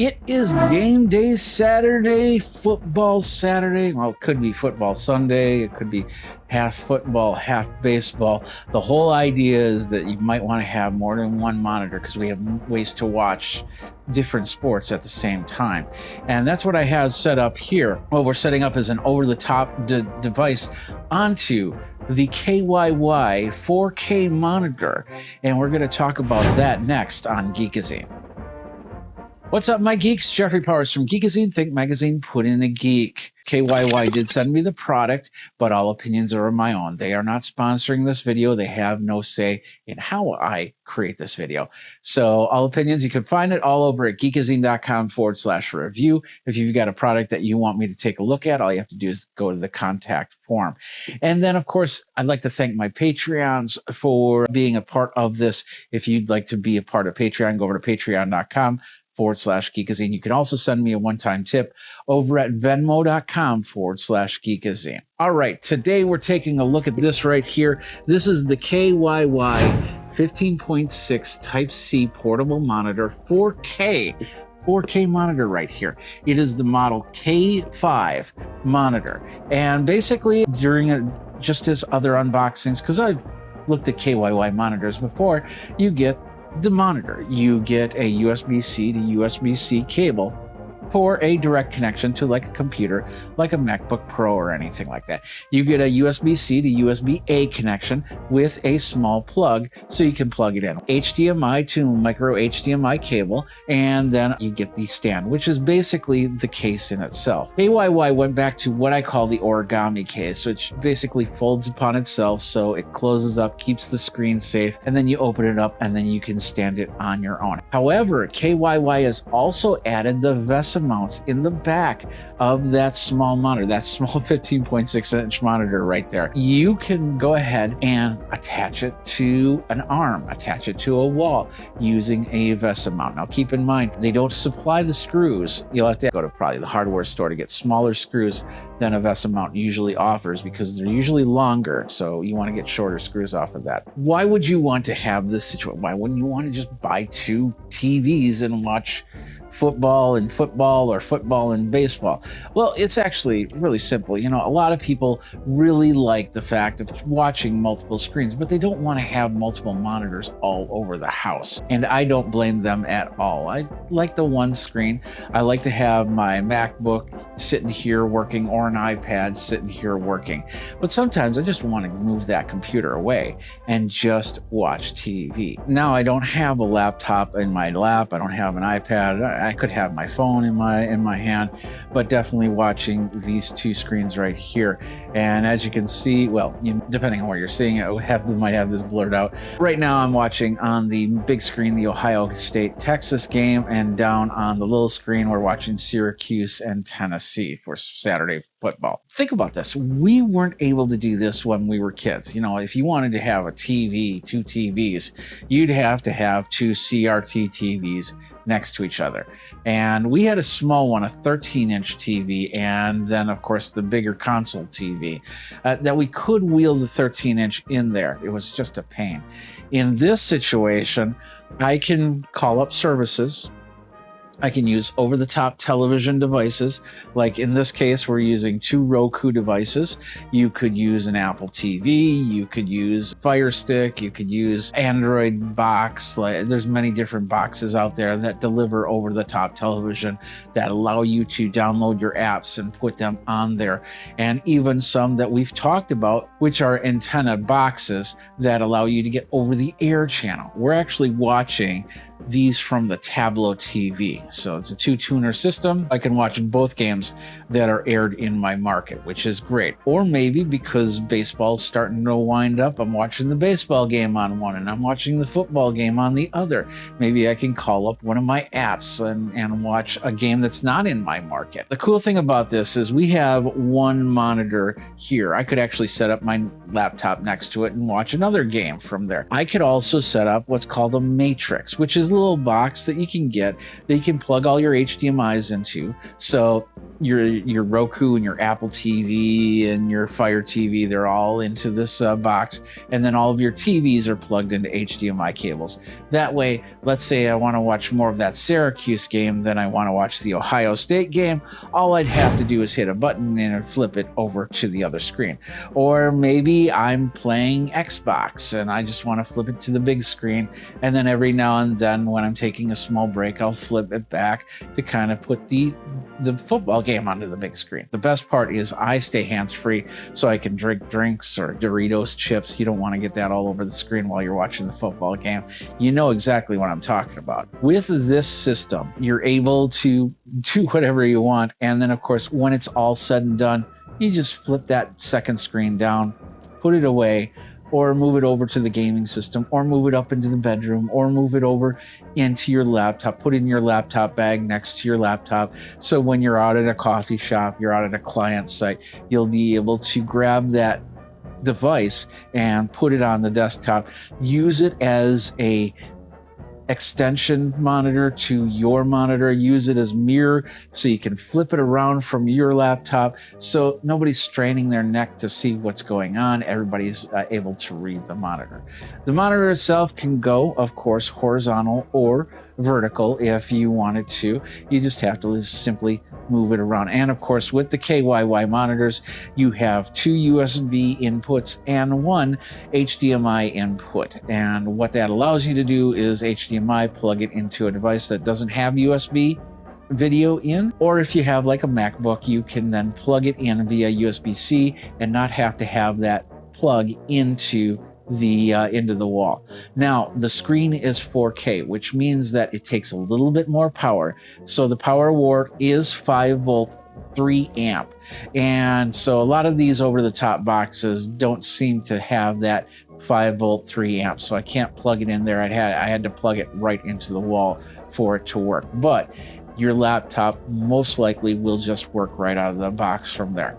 It is game day Saturday, football Saturday. Well, it could be football Sunday. It could be half football, half baseball. The whole idea is that you might want to have more than one monitor because we have ways to watch different sports at the same time. And that's what I have set up here. What we're setting up is an over-the-top device onto the KYY 4K monitor. And we're going to talk about that next on Geekazine. What's up, my geeks? Jeffrey Powers from Geekazine, Think Magazine, put in a geek. KYY did send me the product, but all opinions are of my own. They are not sponsoring this video. They have no say in how I create this video. So all opinions, you can find it all over at geekazine.com/review. If you've got a product that you want me to take a look at, all you have to do is go to the contact form. And then, of course, I'd like to thank my Patreons for being a part of this. If you'd like to be a part of Patreon, go over to patreon.com/Geekazine. You can also send me a one-time tip over at venmo.com/Geekazine. All right, today we're taking a look at this right here. This is the KYY 15.6 Type-C portable monitor, 4K monitor right here. It is the model K5 monitor. And basically during just as other unboxings, because I've looked at KYY monitors before, you get the monitor. You get a USB-C to USB-C cable for a direct connection to like a computer, like a MacBook Pro or anything like that. You get a USB-C to USB-A connection with a small plug so you can plug it in. HDMI to micro HDMI cable, and then you get the stand, which is basically the case in itself. KYY went back to what I call the origami case, which basically folds upon itself so it closes up, keeps the screen safe, and then you open it up and then you can stand it on your own. However, KYY has also added the VESA mounts in the back of that small monitor, that small 15.6-inch monitor right there. You can go ahead and attach it to an arm, attach it to a wall using a VESA mount. Now keep in mind, they don't supply the screws. You'll have to go to probably the hardware store to get smaller screws than a VESA mount usually offers because they're usually longer, so you want to get shorter screws off of that. Why would you want to have this situation? Why wouldn't you want to just buy two TVs and watch football and baseball? Well, it's actually really simple. You know, a lot of people really like the fact of watching multiple screens, but they don't want to have multiple monitors all over the house. And I don't blame them at all. I like the one screen. I like to have my MacBook sitting here working or an iPad sitting here working. But sometimes I just want to move that computer away and just watch TV. Now, I don't have a laptop in my lap. I don't have an iPad. I could have my phone in my hand, but definitely watching these two screens right here. And as you can see, well, depending on where you're seeing it, we might have this blurred out. Right now I'm watching on the big screen the Ohio State-Texas game, and down on the little screen we're watching Syracuse and Tennessee for Saturday football. Think about this. We weren't able to do this when we were kids. You know, if you wanted to have a TV, two TVs, you'd have to have two CRT TVs next to each other. And we had a small one, a 13-inch TV, and then of course the bigger console TV that we could wheel the 13-inch in there. It was just a pain. In this situation, I can call up services. I can use over-the-top television devices. Like in this case, we're using two Roku devices. You could use an Apple TV, you could use Fire Stick, you could use Android box. There's many different boxes out there that deliver over-the-top television that allow you to download your apps and put them on there. And even some that we've talked about, which are antenna boxes that allow you to get over-the-air channel. We're actually watching these from the Tableau TV. So it's a two-tuner system. I can watch both games that are aired in my market, which is great. Or maybe because baseball's starting to wind up, I'm watching the baseball game on one and I'm watching the football game on the other. Maybe I can call up one of my apps and watch a game that's not in my market. The cool thing about this is we have one monitor here. I could actually set up my laptop next to it and watch another game from there. I could also set up what's called a matrix, which is a little box that you can get that you can plug all your HDMIs into. So your Roku and your Apple TV and your Fire TV, they're all into this box. And then all of your TVs are plugged into HDMI cables. That way, let's say I want to watch more of that Syracuse game than I want to watch the Ohio State game. All I'd have to do is hit a button and flip it over to the other screen. Or maybe I'm playing Xbox and I just want to flip it to the big screen. And then every now and then when I'm taking a small break, I'll flip it back to kind of put the football game onto the big screen. The best part is I stay hands-free so I can drink drinks or Doritos chips. You don't want to get that all over the screen while you're watching the football game. You know exactly what I'm talking about. With this system, you're able to do whatever you want. And then of course, when it's all said and done, you just flip that second screen down, put it away, or move it over to the gaming system, or move it up into the bedroom, or move it over into your laptop, put it in your laptop bag next to your laptop. So when you're out at a coffee shop, you're out at a client site, you'll be able to grab that device and put it on the desktop, use it as a extension monitor to your monitor, use it as mirror so you can flip it around from your laptop so nobody's straining their neck to see what's going on. Everybody's able to read the monitor. The monitor itself can go, of course, horizontal or vertical if you wanted to. You just have to simply move it around. And of course, with the KYY monitors, you have 2 USB inputs and 1 HDMI input. And what that allows you to do is HDMI, plug it into a device that doesn't have USB video in, or if you have like a MacBook, you can then plug it in via USB-C and not have to have that plug into the wall. Now, the screen is 4K, which means that it takes a little bit more power. So the power wart is 5 volt, 3 amp. And so a lot of these over-the-top boxes don't seem to have that 5 volt, 3 amp. So I can't plug it in there. I had to plug it right into the wall for it to work. But your laptop most likely will just work right out of the box from there.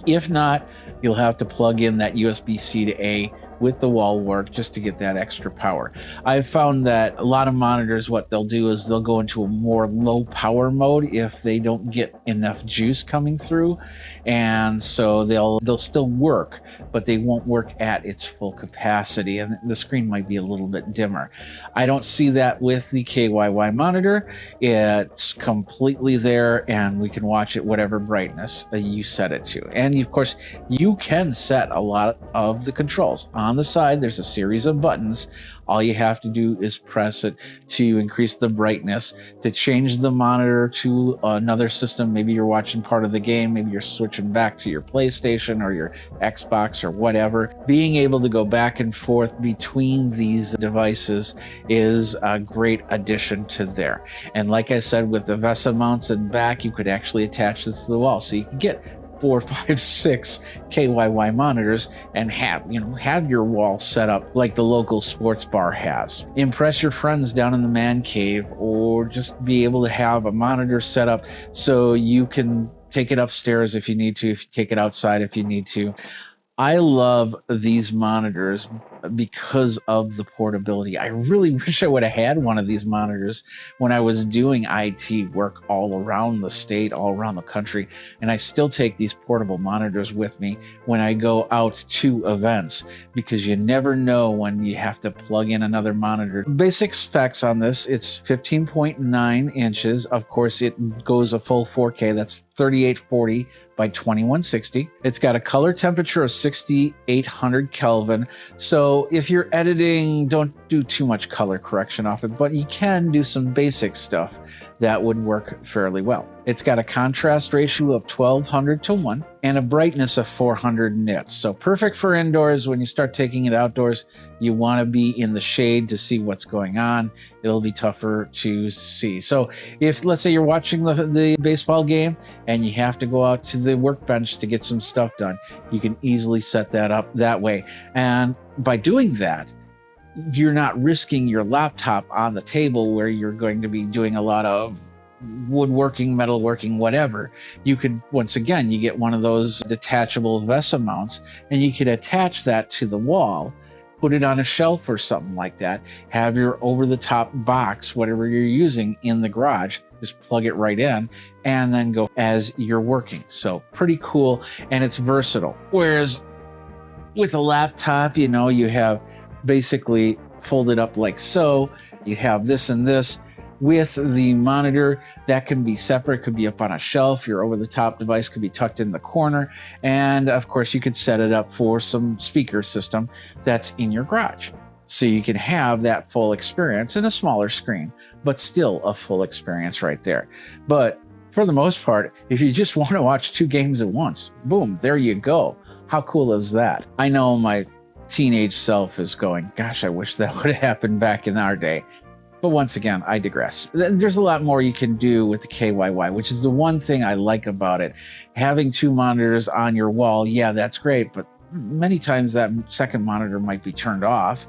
If not, you'll have to plug in that USB-C to A with the wall wart just to get that extra power. I've found that a lot of monitors, what they'll do is they'll go into a more low power mode if they don't get enough juice coming through. And so they'll still work, but they won't work at its full capacity. And the screen might be a little bit dimmer. I don't see that with the KYY monitor. It's completely there and we can watch it whatever brightness you set it to. And of course, you can set a lot of the controls. On the side, there's a series of buttons. All you have to do is press it to increase the brightness, to change the monitor to another system. Maybe you're watching part of the game, maybe you're switching back to your PlayStation or your Xbox or whatever. Being able to go back and forth between these devices is a great addition to there. And like I said, with the VESA mounts and back, you could actually attach this to the wall. So you can get 4, 5, 6 KYY monitors and have your wall set up like the local sports bar has. Impress your friends down in the man cave, or just be able to have a monitor set up so you can take it upstairs if you need to, if you take it outside if you need to. I love these monitors because of the portability. I really wish I would have had one of these monitors when I was doing IT work all around the state, all around the country. And I still take these portable monitors with me when I go out to events, because you never know when you have to plug in another monitor. Basic specs on this, it's 15.9 inches. Of course, it goes a full 4K. That's 3840 by 2160. It's got a color temperature of 6800 Kelvin. So if you're editing, don't do too much color correction off it, but you can do some basic stuff that would work fairly well. It's got a contrast ratio of 1200 to 1 and a brightness of 400 nits. So perfect for indoors. When you start taking it outdoors, you want to be in the shade to see what's going on. It'll be tougher to see. So if, let's say, you're watching the baseball game and you have to go out to the workbench to get some stuff done, you can easily set that up that way. And by doing that, you're not risking your laptop on the table where you're going to be doing a lot of woodworking, metalworking, whatever. You could, once again, you get one of those detachable VESA mounts and you could attach that to the wall, put it on a shelf or something like that, have your over-the-top box, whatever you're using, in the garage, just plug it right in and then go as you're working. So pretty cool, and it's versatile. Whereas with a laptop, you know, you have basically folded up like so. You have this and this. With the monitor, that can be separate, could be up on a shelf. Your over-the-top device could be tucked in the corner. And of course, you could set it up for some speaker system that's in your garage. So you can have that full experience in a smaller screen, but still a full experience right there. But for the most part, if you just want to watch 2 games at once, boom, there you go. How cool is that? I know my teenage self is going, gosh, I wish that would have happened back in our day. But once again, I digress. There's a lot more you can do with the KYY, which is the one thing I like about it. Having 2 monitors on your wall, yeah, that's great, but many times that second monitor might be turned off,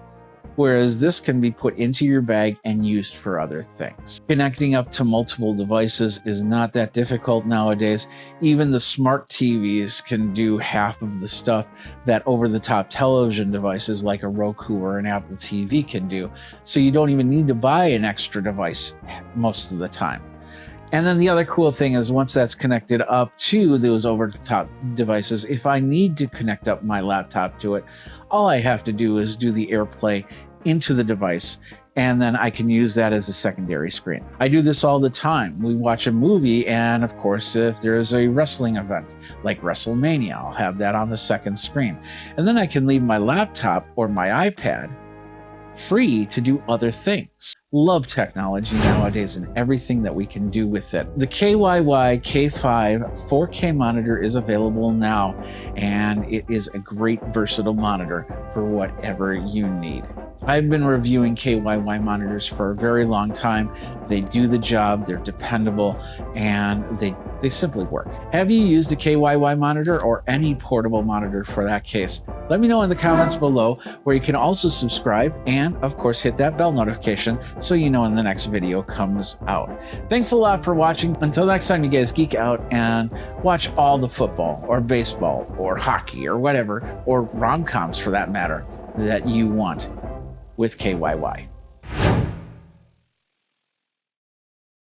whereas this can be put into your bag and used for other things. Connecting up to multiple devices is not that difficult nowadays. Even the smart TVs can do half of the stuff that over-the-top television devices like a Roku or an Apple TV can do. So you don't even need to buy an extra device most of the time. And then the other cool thing is once that's connected up to those over-the-top devices, if I need to connect up my laptop to it, all I have to do is do the AirPlay into the device, and then I can use that as a secondary screen. I do this all the time. We watch a movie, and of course, if there's a wrestling event like WrestleMania, I'll have that on the second screen. And then I can leave my laptop or my iPad free to do other things. Love technology nowadays and everything that we can do with it. The KYY K5 4K monitor is available now, and it is a great versatile monitor for whatever you need. I've been reviewing KYY monitors for a very long time. They do the job, they're dependable, and they simply work. Have you used a KYY monitor or any portable monitor for that case? Let me know in the comments below, where you can also subscribe and of course hit that bell notification so you know when the next video comes out. Thanks a lot for watching. Until next time, you guys geek out and watch all the football or baseball or hockey or whatever, or rom-coms for that matter, that you want with KYY.